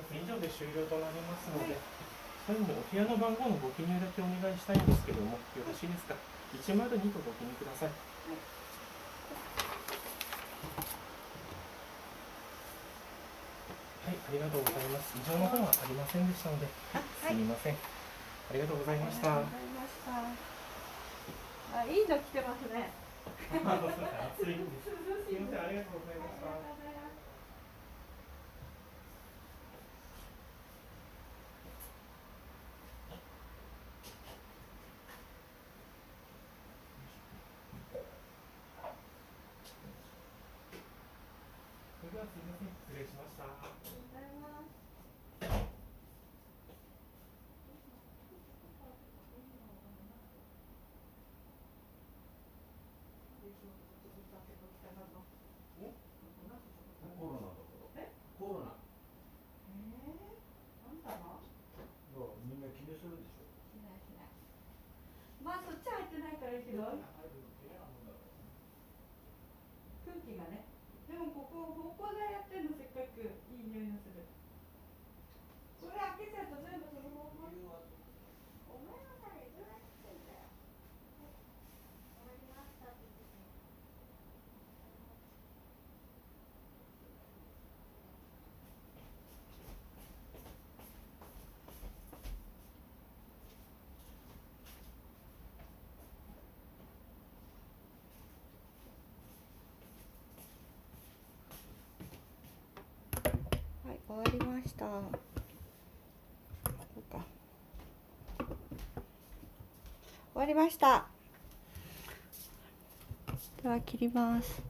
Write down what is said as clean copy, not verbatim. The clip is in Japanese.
以上で終了となりますので、最後にお部屋の番号のご記入だけお願いしたいんですけども、よろしいですか。102とご記入ください。はい、ありがとうございます。異常の方はありませんでしたので、すみません。ありがとうございました。あ、いいの着てますね。暑いんです。すみません、ありがとうございました。それではすみません、失礼しました。コロナだから。コロナ。なんだろう。みんな気にするでしょ。しないしない。まあそっち入ってないからいいけど。空気がね。でもここでやってるのせっかくいい匂いのする。これ開けちゃうと全部そのまま。ごめんなさい、どうやってんだよ。終わりましたって言ってた。はい、終わりました。そうか。終わりました。では切ります。